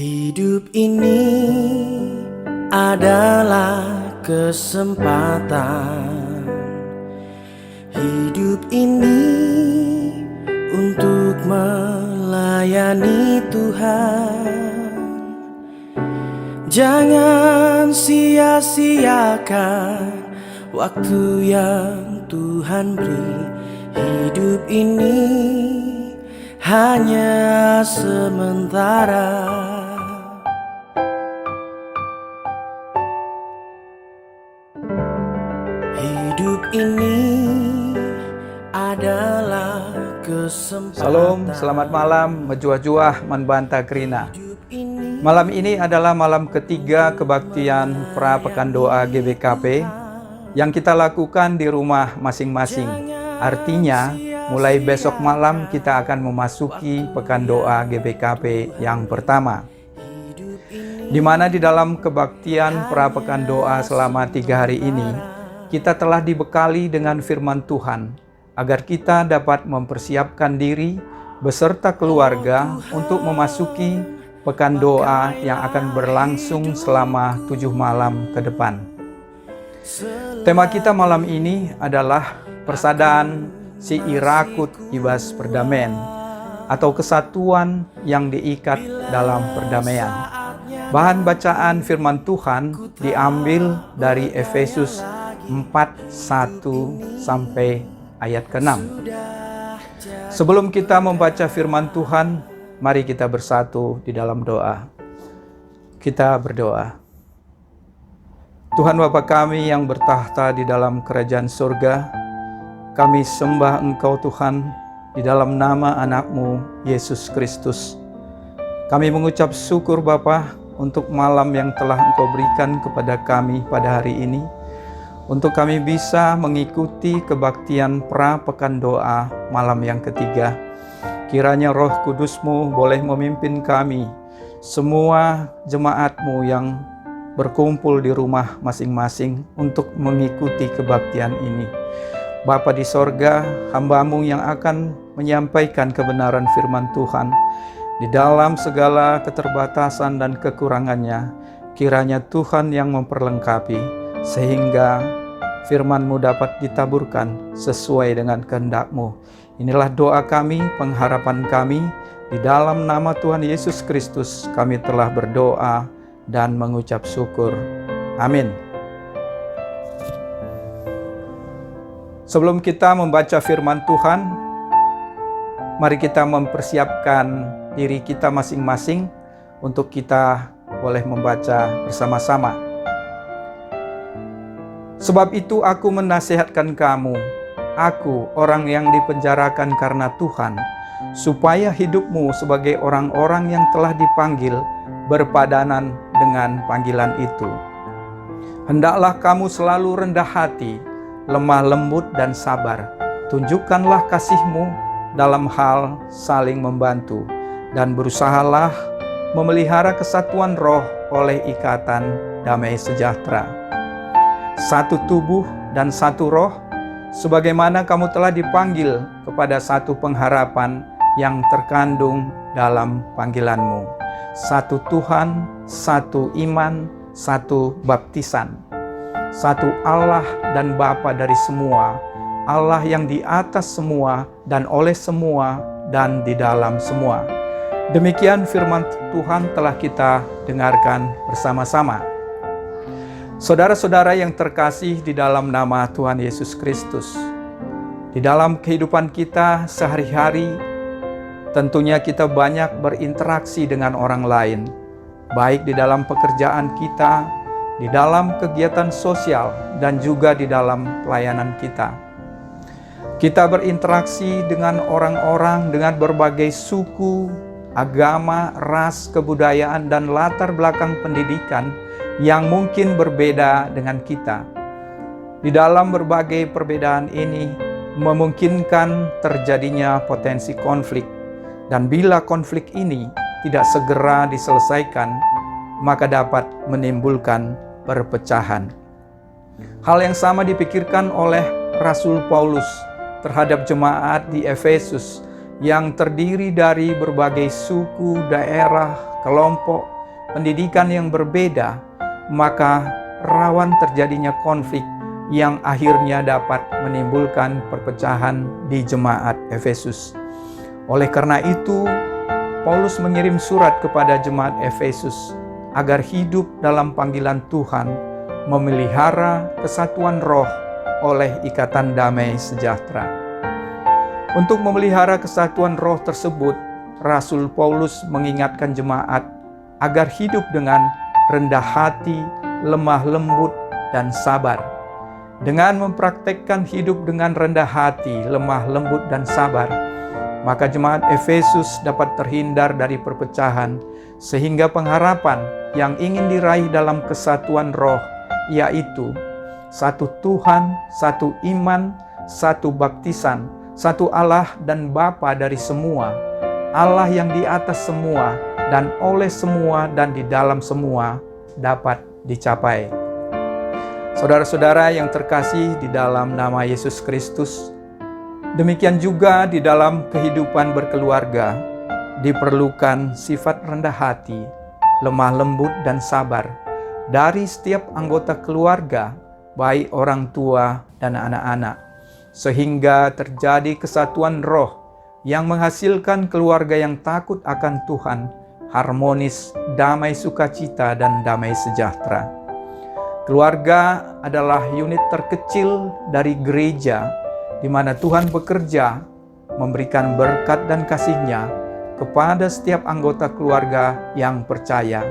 Hidup ini adalah kesempatan. Hidup ini untuk melayani Tuhan. Jangan sia-siakan waktu yang Tuhan beri. Hidup ini hanya sementara. Hidup ini adalah kesempatan. Salam, selamat malam, mejuah-juah manbanta krina. Malam ini adalah malam ketiga kebaktian pra pekan doa GBKP yang kita lakukan di rumah masing-masing. Artinya, mulai besok malam kita akan memasuki pekan doa GBKP yang pertama, di mana di dalam kebaktian pra pekan doa selama 3 hari ini, kita telah dibekali dengan firman Tuhan, agar kita dapat mempersiapkan diri beserta keluarga untuk memasuki pekan doa yang akan berlangsung selama 7 malam ke depan. Tema kita malam ini adalah persadaan si irakut ibas perdamaian, atau kesatuan yang diikat dalam perdamaian. Bahan bacaan firman Tuhan diambil dari Efesus 4:1 sampai ayat ke-6. Sebelum kita membaca firman Tuhan, mari kita bersatu di dalam doa. Kita berdoa. Tuhan Bapa kami yang bertahta di dalam kerajaan surga, kami sembah Engkau Tuhan di dalam nama anak-Mu Yesus Kristus. Kami mengucap syukur Bapa untuk malam yang telah Engkau berikan kepada kami pada hari ini, untuk kami bisa mengikuti kebaktian pra pekan doa malam yang ketiga. Kiranya Roh Kudus-Mu boleh memimpin kami, semua jemaat-Mu yang berkumpul di rumah masing-masing untuk mengikuti kebaktian ini. Bapa di sorga, hamba-Mu yang akan menyampaikan kebenaran firman Tuhan, di dalam segala keterbatasan dan kekurangannya, kiranya Tuhan yang memperlengkapi, sehingga firman-Mu dapat ditaburkan sesuai dengan kehendak-Mu. Inilah doa kami, pengharapan kami. Di dalam nama Tuhan Yesus Kristus kami telah berdoa dan mengucap syukur. Amin. Sebelum kita membaca firman Tuhan, mari kita mempersiapkan diri kita masing-masing untuk kita boleh membaca bersama-sama. Sebab itu aku menasihatkan kamu, aku orang yang dipenjarakan karena Tuhan, supaya hidupmu sebagai orang-orang yang telah dipanggil berpadanan dengan panggilan itu. Hendaklah kamu selalu rendah hati, lemah lembut dan sabar. Tunjukkanlah kasihmu dalam hal saling membantu, dan berusahalah memelihara kesatuan roh oleh ikatan damai sejahtera. Satu tubuh dan satu roh, sebagaimana kamu telah dipanggil kepada satu pengharapan yang terkandung dalam panggilanmu. Satu Tuhan, satu iman, satu baptisan. Satu Allah dan Bapa dari semua, Allah yang di atas semua dan oleh semua dan di dalam semua. Demikian firman Tuhan telah kita dengarkan bersama-sama. Saudara-saudara yang terkasih di dalam nama Tuhan Yesus Kristus, di dalam kehidupan kita sehari-hari, tentunya kita banyak berinteraksi dengan orang lain, baik di dalam pekerjaan kita, di dalam kegiatan sosial, dan juga di dalam pelayanan kita. Kita berinteraksi dengan orang-orang dengan berbagai suku, agama, ras, kebudayaan, dan latar belakang pendidikan yang mungkin berbeda dengan kita. Di dalam berbagai perbedaan ini memungkinkan terjadinya potensi konflik, dan bila konflik ini tidak segera diselesaikan, maka dapat menimbulkan perpecahan. Hal yang sama dipikirkan oleh Rasul Paulus terhadap jemaat di Efesus yang terdiri dari berbagai suku, daerah, kelompok, pendidikan yang berbeda, maka rawan terjadinya konflik yang akhirnya dapat menimbulkan perpecahan di jemaat Efesus. Oleh karena itu, Paulus mengirim surat kepada jemaat Efesus agar hidup dalam panggilan Tuhan, memelihara kesatuan roh oleh ikatan damai sejahtera. Untuk memelihara kesatuan roh tersebut, Rasul Paulus mengingatkan jemaat agar hidup dengan rendah hati, lemah lembut, dan sabar. Dengan mempraktekkan hidup dengan rendah hati, lemah lembut, dan sabar, maka jemaat Efesus dapat terhindar dari perpecahan, sehingga pengharapan yang ingin diraih dalam kesatuan roh, yaitu satu Tuhan, satu iman, satu baptisan, satu Allah dan Bapa dari semua, Allah yang di atas semua, dan oleh semua dan di dalam semua, dapat dicapai. Saudara-saudara yang terkasih di dalam nama Yesus Kristus, demikian juga di dalam kehidupan berkeluarga, diperlukan sifat rendah hati, lemah lembut, dan sabar dari setiap anggota keluarga, baik orang tua dan anak-anak, sehingga terjadi kesatuan roh yang menghasilkan keluarga yang takut akan Tuhan, harmonis, damai sukacita, dan damai sejahtera. Keluarga adalah unit terkecil dari gereja, di mana Tuhan bekerja memberikan berkat dan kasih-Nya kepada setiap anggota keluarga yang percaya.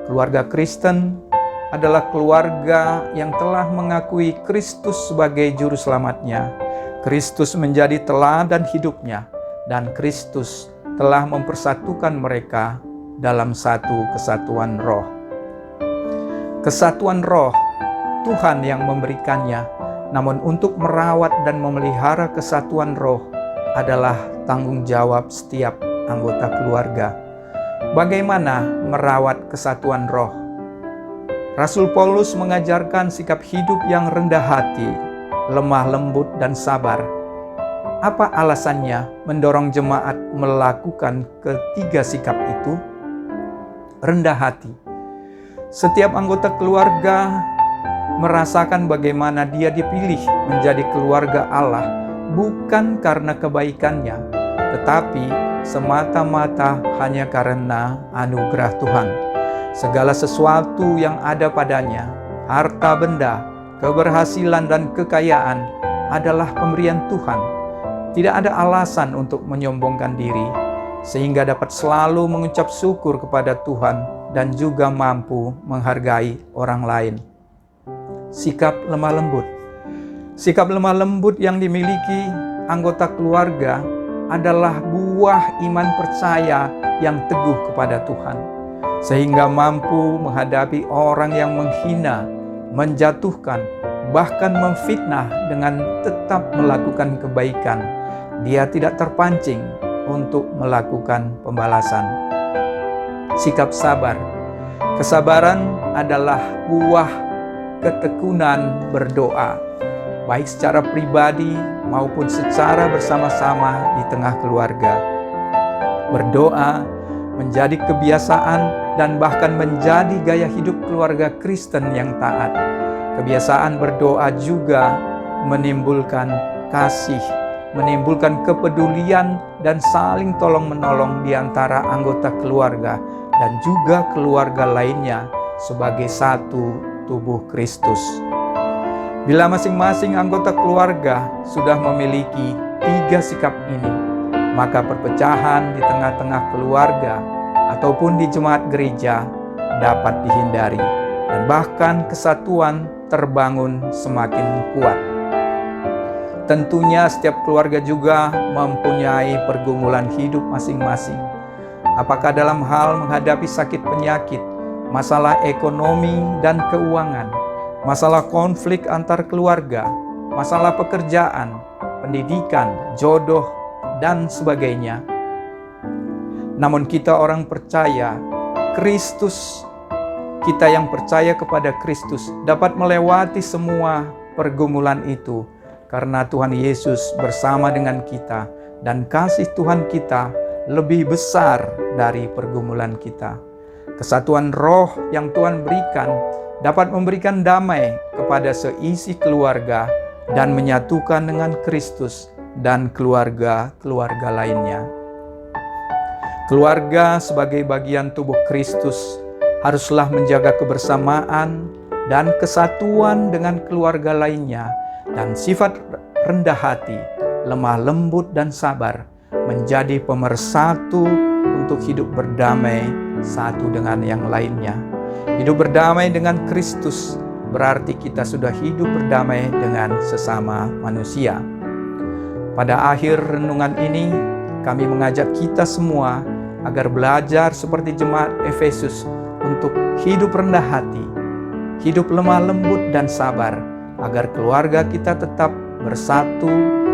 Keluarga Kristen adalah keluarga yang telah mengakui Kristus sebagai Juru Selamatnya. Kristus menjadi teladan hidupnya, dan Kristus telah mempersatukan mereka dalam satu kesatuan roh. Kesatuan roh, Tuhan yang memberikannya, namun untuk merawat dan memelihara kesatuan roh adalah tanggung jawab setiap anggota keluarga. Bagaimana merawat kesatuan roh? Rasul Paulus mengajarkan sikap hidup yang rendah hati, lemah lembut, dan sabar. Apa alasannya mendorong jemaat melakukan ketiga sikap itu? Rendah hati. Setiap anggota keluarga merasakan bagaimana dia dipilih menjadi keluarga Allah, bukan karena kebaikannya, tetapi semata-mata hanya karena anugerah Tuhan. Segala sesuatu yang ada padanya, harta benda, keberhasilan, dan kekayaan adalah pemberian Tuhan. Tidak ada alasan untuk menyombongkan diri, sehingga dapat selalu mengucap syukur kepada Tuhan dan juga mampu menghargai orang lain. Sikap lemah lembut. Sikap lemah lembut yang dimiliki anggota keluarga adalah buah iman percaya yang teguh kepada Tuhan, sehingga mampu menghadapi orang yang menghina, menjatuhkan, bahkan memfitnah dengan tetap melakukan kebaikan. Dia tidak terpancing untuk melakukan pembalasan. Sikap sabar. Kesabaran adalah buah ketekunan berdoa, baik secara pribadi maupun secara bersama-sama di tengah keluarga. Berdoa menjadi kebiasaan dan bahkan menjadi gaya hidup keluarga Kristen yang taat. Kebiasaan berdoa juga menimbulkan kasih, menimbulkan kepedulian dan saling tolong-menolong di antara anggota keluarga dan juga keluarga lainnya sebagai satu tubuh Kristus. Bila masing-masing anggota keluarga sudah memiliki tiga sikap ini, maka perpecahan di tengah-tengah keluarga ataupun di jemaat gereja dapat dihindari, dan bahkan kesatuan terbangun semakin kuat. Tentunya setiap keluarga juga mempunyai pergumulan hidup masing-masing. Apakah dalam hal menghadapi sakit penyakit, masalah ekonomi dan keuangan, masalah konflik antar keluarga, masalah pekerjaan, pendidikan, jodoh, dan sebagainya. Namun kita orang percaya, kita yang percaya kepada Kristus dapat melewati semua pergumulan itu, karena Tuhan Yesus bersama dengan kita dan kasih Tuhan kita lebih besar dari pergumulan kita. Kesatuan roh yang Tuhan berikan dapat memberikan damai kepada seisi keluarga dan menyatukan dengan Kristus dan keluarga-keluarga lainnya. Keluarga sebagai bagian tubuh Kristus haruslah menjaga kebersamaan dan kesatuan dengan keluarga lainnya, dan sifat rendah hati, lemah lembut dan sabar menjadi pemersatu untuk hidup berdamai satu dengan yang lainnya. Hidup berdamai dengan Kristus berarti kita sudah hidup berdamai dengan sesama manusia. Pada akhir renungan ini, kami mengajak kita semua agar belajar seperti jemaat Efesus untuk hidup rendah hati, hidup lemah lembut dan sabar, agar keluarga kita tetap bersatu,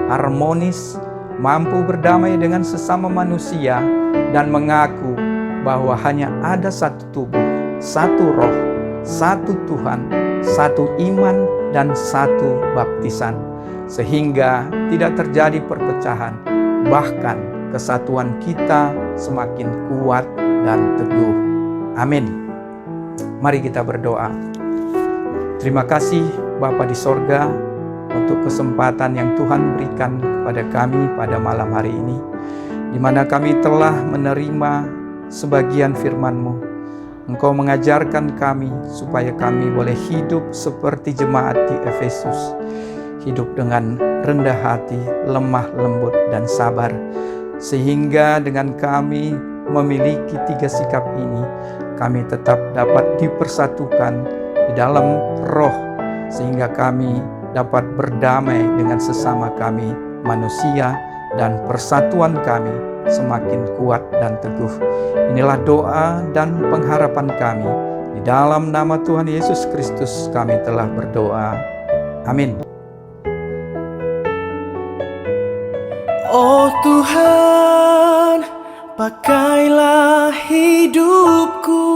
harmonis, mampu berdamai dengan sesama manusia, dan mengaku bahwa hanya ada satu tubuh, satu roh, satu Tuhan, satu iman, dan satu baptisan, sehingga tidak terjadi perpecahan, bahkan kesatuan kita semakin kuat dan teguh. Amin. Mari kita berdoa. Terima kasih Bapa di sorga untuk kesempatan yang Tuhan berikan kepada kami pada malam hari ini, di mana kami telah menerima sebagian firman-Mu. Engkau mengajarkan kami supaya kami boleh hidup seperti jemaat di Efesus, hidup dengan rendah hati, lemah lembut dan sabar, sehingga dengan kami memiliki 3 sikap ini, kami tetap dapat dipersatukan di dalam roh, sehingga kami dapat berdamai dengan sesama kami manusia, dan persatuan kami semakin kuat dan teguh. Inilah doa dan pengharapan kami. Di dalam nama Tuhan Yesus Kristus kami telah berdoa. Amin. Oh Tuhan, pakailah hidupku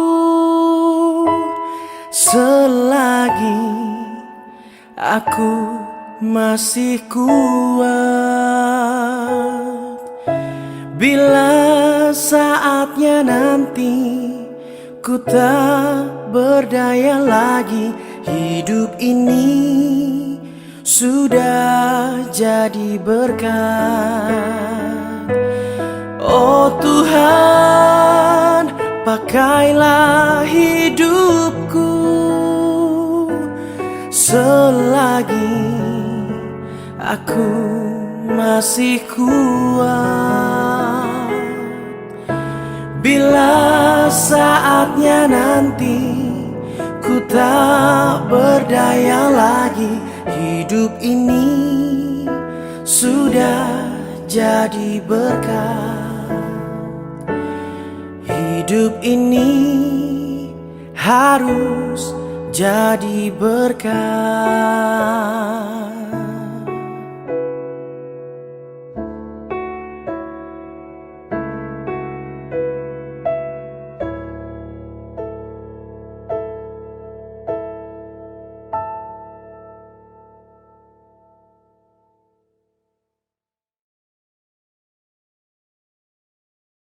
selagi aku masih kuat. Bila saatnya nanti ku tak berdaya lagi, hidup ini sudah jadi berkat. Oh Tuhan, pakailah hidupku selagi aku masih kuat. Bila saatnya nanti ku tak berdaya lagi, hidup ini sudah jadi berkat. Hidup ini harus jadi berkat.